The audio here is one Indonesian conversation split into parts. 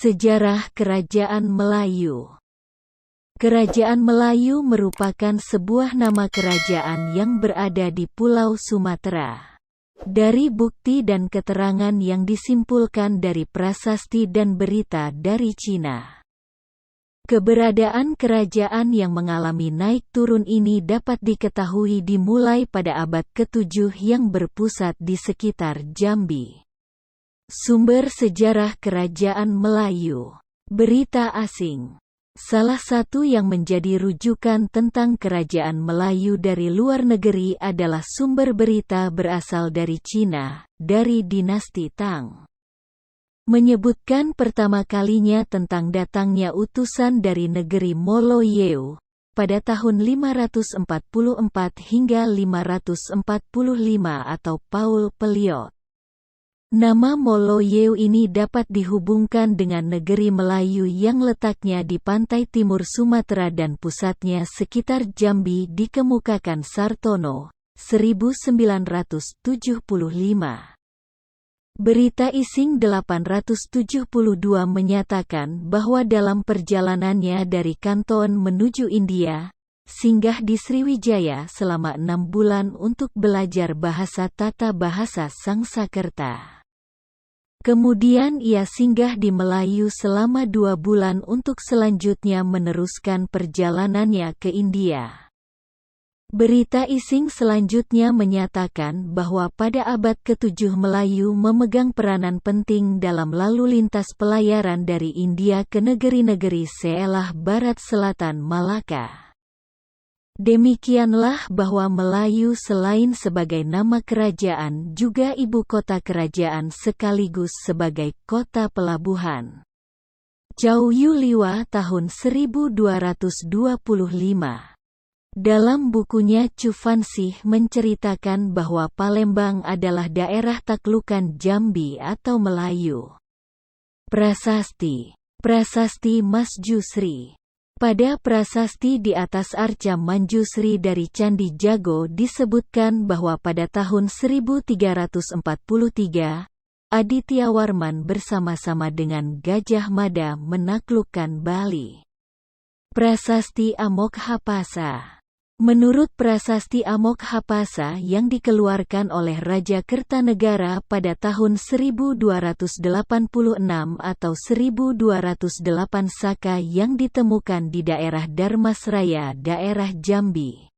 Sejarah Kerajaan Melayu. Kerajaan Melayu merupakan sebuah nama kerajaan yang berada di Pulau Sumatera. Dari bukti dan keterangan yang disimpulkan dari prasasti dan berita dari Cina, keberadaan kerajaan yang mengalami naik turun ini dapat diketahui dimulai pada abad ke-7 yang berpusat di sekitar Jambi. Sumber sejarah Kerajaan Melayu. Berita asing. Salah satu yang menjadi rujukan tentang Kerajaan Melayu dari luar negeri adalah sumber berita berasal dari Cina, dari dinasti Tang. Menyebutkan pertama kalinya tentang datangnya utusan dari negeri Molo Yeu, pada tahun 544 hingga 545 atau Paul Pelliot. Nama Molo Yeu ini dapat dihubungkan dengan negeri Melayu yang letaknya di pantai timur Sumatera dan pusatnya sekitar Jambi, dikemukakan Sartono, 1975. Berita Ising 872 menyatakan bahwa dalam perjalanannya dari Kanton menuju India, singgah di Sriwijaya selama 6 bulan untuk belajar bahasa tata bahasa Sangsakerta. Kemudian ia singgah di Melayu selama 2 bulan untuk selanjutnya meneruskan perjalanannya ke India. Berita Ising selanjutnya menyatakan bahwa pada abad ke-7 Melayu memegang peranan penting dalam lalu lintas pelayaran dari India ke negeri-negeri seelah barat selatan Malaka. Demikianlah bahwa Melayu selain sebagai nama kerajaan juga ibu kota kerajaan sekaligus sebagai kota pelabuhan. Chow Yu Liwa tahun 1225. Dalam bukunya Chu Fansih menceritakan bahwa Palembang adalah daerah taklukan Jambi atau Melayu. Prasasti. Prasasti Mas Jusri. Pada prasasti di atas arca Manjusri dari Candi Jago disebutkan bahwa pada tahun 1343, Aditya Warman bersama-sama dengan Gajah Mada menaklukkan Bali. Prasasti Amoghapasa. Menurut prasasti Amoghapasa yang dikeluarkan oleh Raja Kertanegara pada tahun 1286 atau 1208 Saka yang ditemukan di daerah Darmasraya, daerah Jambi,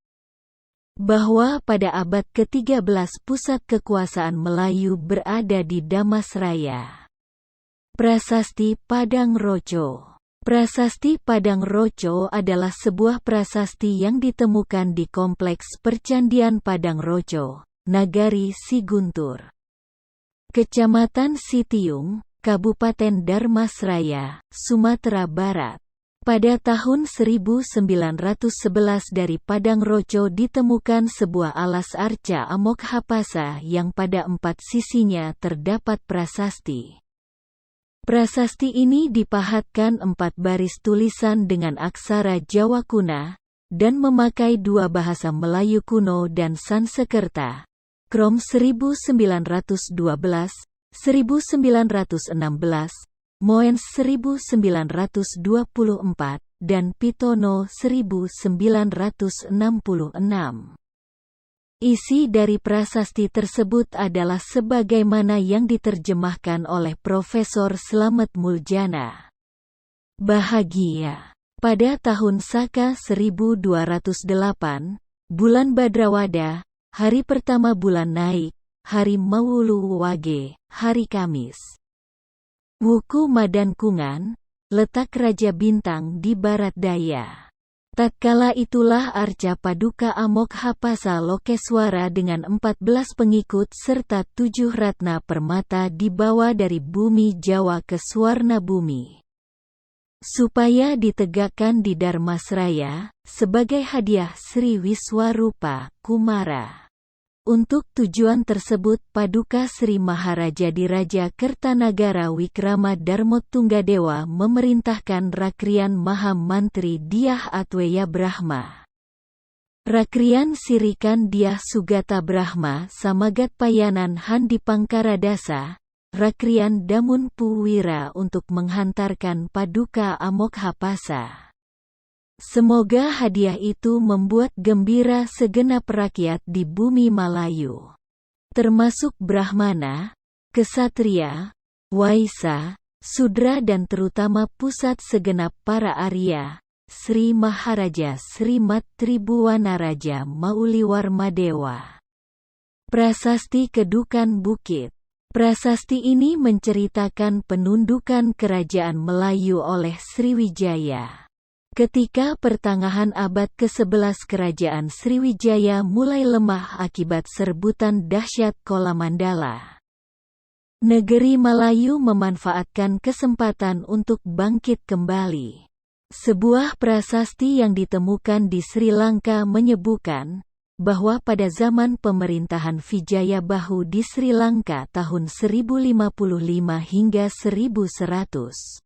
bahwa pada abad ke-13 pusat kekuasaan Melayu berada di Damasraya. Prasasti Padang Roco. Prasasti Padang Roco adalah sebuah prasasti yang ditemukan di Kompleks Percandian Padang Roco, Nagari Siguntur, Kecamatan Sitiung, Kabupaten Darmasraya, Sumatera Barat. Pada tahun 1911 dari Padang Roco ditemukan sebuah alas arca Amoghapasa yang pada 4 sisinya terdapat prasasti. Prasasti ini dipahatkan 4 baris tulisan dengan aksara Jawa kuna, dan memakai 2 bahasa Melayu kuno dan Sansekerta, Krom 1912, 1916, Moens 1924, dan Pitono 1966. Isi dari prasasti tersebut adalah sebagaimana yang diterjemahkan oleh Profesor Slamet Muljana. Bahagia. Pada tahun Saka 1208, bulan Badrawada, hari pertama bulan naik, hari Mawulu Wage, hari Kamis. Wuku Madankungan, letak Raja Bintang di Barat Daya. Tatkala itulah arca Paduka Amoghapasa Lokeswara dengan 14 pengikut serta 7 ratna permata dibawa dari bumi Jawa ke Swarna Bumi, supaya ditegakkan di Darmasraya, sebagai hadiah Sri Wiswarupa Kumara. Untuk tujuan tersebut Paduka Sri Maharaja Diraja Kertanagara Wikrama Darmotunggadewa memerintahkan Rakrian Maha Mantri Dyah Atweya Brahma, Rakrian Sirikan Dyah Sugata Brahma Samagat Payanan Han Dipangkaradasa, Rakrian Damun Puwira untuk menghantarkan Paduka Amoghapasa. Semoga hadiah itu membuat gembira segenap rakyat di bumi Malayu, termasuk Brahmana, Kesatria, Waisa, Sudra dan terutama pusat segenap para Arya, Sri Maharaja Srimat Tribhuwanaraja Mauliwarmadewa. Prasasti Kedukan Bukit. Prasasti ini menceritakan penundukan kerajaan Melayu oleh Sriwijaya. Ketika pertengahan abad ke-11 kerajaan Sriwijaya mulai lemah akibat serbutan dahsyat Kolamandala. Negeri Malayu memanfaatkan kesempatan untuk bangkit kembali. Sebuah prasasti yang ditemukan di Sri Lanka menyebutkan bahwa pada zaman pemerintahan Vijaya Bahu di Sri Lanka tahun 1055 hingga 1100,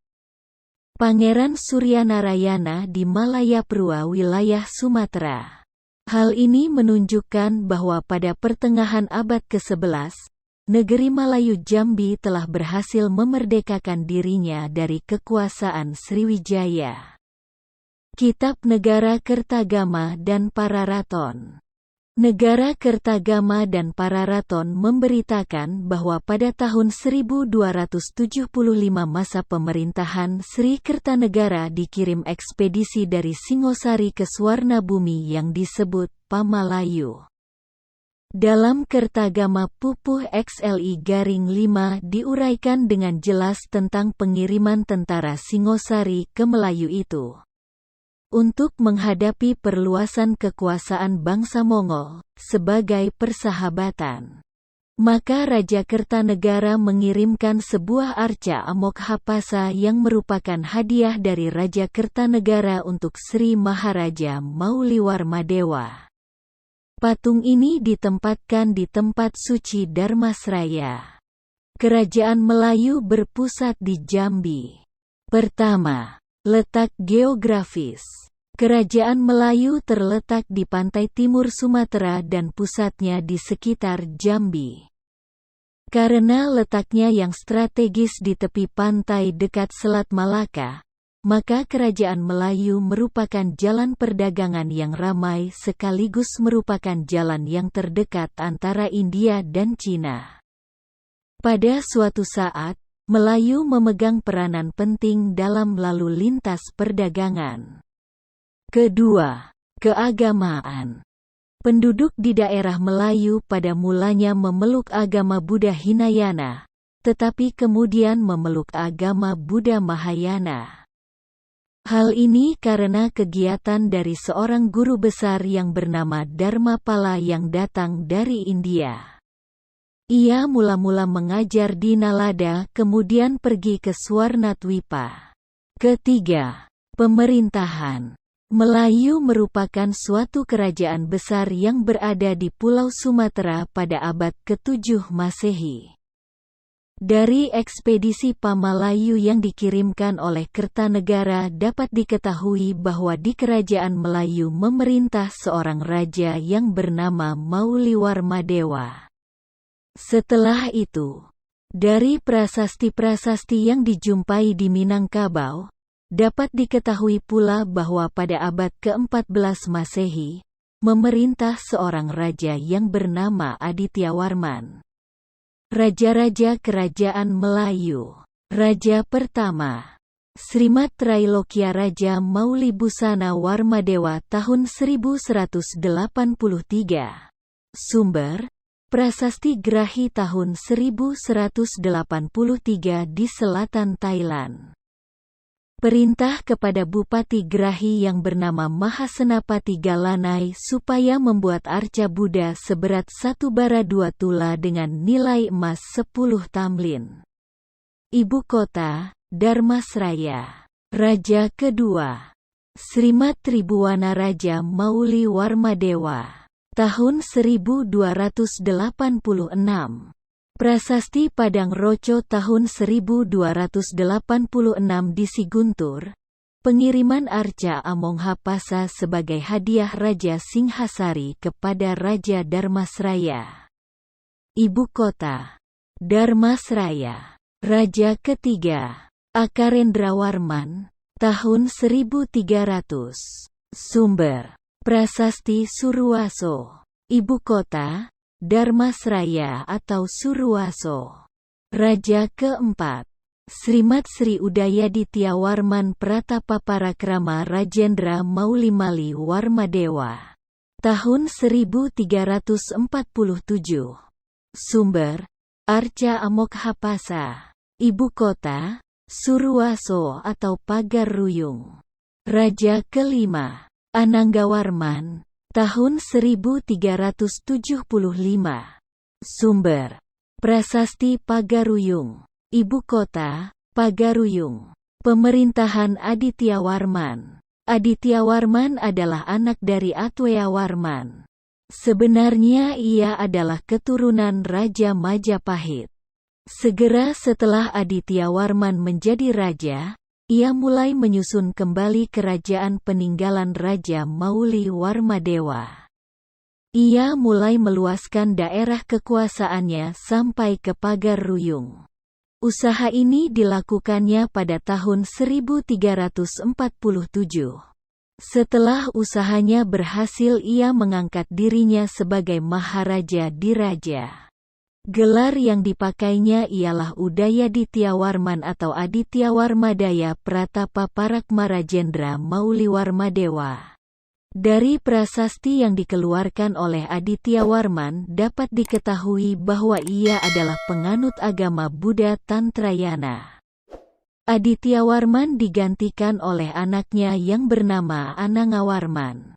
Pangeran Suryanarayana di Malayapurwa wilayah Sumatera. Hal ini menunjukkan bahwa pada pertengahan abad ke-11, negeri Malayu Jambi telah berhasil memerdekakan dirinya dari kekuasaan Sriwijaya. Kitab Negara Kertagama dan Pararaton. Negara Kertagama dan Pararaton memberitakan bahwa pada tahun 1275 masa pemerintahan Sri Kertanegara dikirim ekspedisi dari Singosari ke Swarnabumi yang disebut Pamalayu. Dalam Kertagama Pupuh XLI-5 diuraikan dengan jelas tentang pengiriman tentara Singosari ke Melayu itu untuk menghadapi perluasan kekuasaan bangsa Mongol, sebagai persahabatan. Maka Raja Kertanegara mengirimkan sebuah arca Amoghapasa yang merupakan hadiah dari Raja Kertanegara untuk Sri Maharaja Mauliwarmadewa. Patung ini ditempatkan di tempat suci Dharmasraya. Kerajaan Melayu berpusat di Jambi. Pertama, letak geografis. Kerajaan Melayu terletak di pantai timur Sumatera dan pusatnya di sekitar Jambi. Karena letaknya yang strategis di tepi pantai dekat Selat Malaka, maka Kerajaan Melayu merupakan jalan perdagangan yang ramai sekaligus merupakan jalan yang terdekat antara India dan Cina. Pada suatu saat, Melayu memegang peranan penting dalam lalu lintas perdagangan. Kedua, keagamaan. Penduduk di daerah Melayu pada mulanya memeluk agama Buddha Hinayana, tetapi kemudian memeluk agama Buddha Mahayana. Hal ini karena kegiatan dari seorang guru besar yang bernama Dharmapala yang datang dari India. Ia mula-mula mengajar di Nalada kemudian pergi ke Swarnatwipa. Ketiga, pemerintahan. Melayu merupakan suatu kerajaan besar yang berada di Pulau Sumatera pada abad ke-7 Masehi. Dari ekspedisi Pamalayu yang dikirimkan oleh Kertanegara dapat diketahui bahwa di kerajaan Melayu memerintah seorang raja yang bernama Mauliwarmadewa. Setelah itu, dari prasasti-prasasti yang dijumpai di Minangkabau, dapat diketahui pula bahwa pada abad ke-14 Masehi, memerintah seorang raja yang bernama Adityawarman. Raja-raja Kerajaan Melayu. Raja pertama, Srimat Trailokya Raja Maulibusana Warmadewa tahun 1183. Sumber, Prasasti Grahi tahun 1183 di selatan Thailand. Perintah kepada Bupati Grahi yang bernama Mahasenapati Galanai supaya membuat arca Buddha seberat 1 bara 2 tula dengan nilai emas 10 tamlin. Ibu kota, Dharmasraya. Raja kedua, Srimat Tribhuwanaraja Mauliwarmadewa. Tahun 1286. Prasasti Padang Roco tahun 1286 di Siguntur. Pengiriman arca Amoghapasa sebagai hadiah Raja Singhasari kepada Raja Dharmasraya. Ibu kota, Dharmasraya. Raja ketiga, Akarendrawarman, tahun 1300. Sumber: Prasasti Suruwaso. Ibu kota: Dharmasraya atau Suruwaso. Raja keempat, Srimat Sri Udayaditya Warman Pratapaparakrama Rajendra Maulimali Warmadewa, tahun 1347. Sumber: Arca Amoghapasa. Ibu kota: Suruwaso atau Pagar Ruyung. Raja kelima, Ananggawarman, tahun 1375. Sumber: Prasasti Pagaruyung. Ibu kota: Pagaruyung. Pemerintahan Adityawarman. Adityawarman adalah anak dari Atweyawarman. Sebenarnya ia adalah keturunan Raja Majapahit. Segera setelah Adityawarman menjadi raja, ia mulai menyusun kembali kerajaan peninggalan Raja Mauli Warmadewa. Ia mulai meluaskan daerah kekuasaannya sampai ke Pagar Ruyung. Usaha ini dilakukannya pada tahun 1347. Setelah usahanya berhasil, ia mengangkat dirinya sebagai Maharaja Diraja. Gelar yang dipakainya ialah Udayadityawarman atau Adityawarmadaya Pratapaparakrama Rajendra Mauliwarmadewa. Dari prasasti yang dikeluarkan oleh Adityawarman dapat diketahui bahwa ia adalah penganut agama Buddha Tantrayana. Adityawarman digantikan oleh anaknya yang bernama Anangawarman.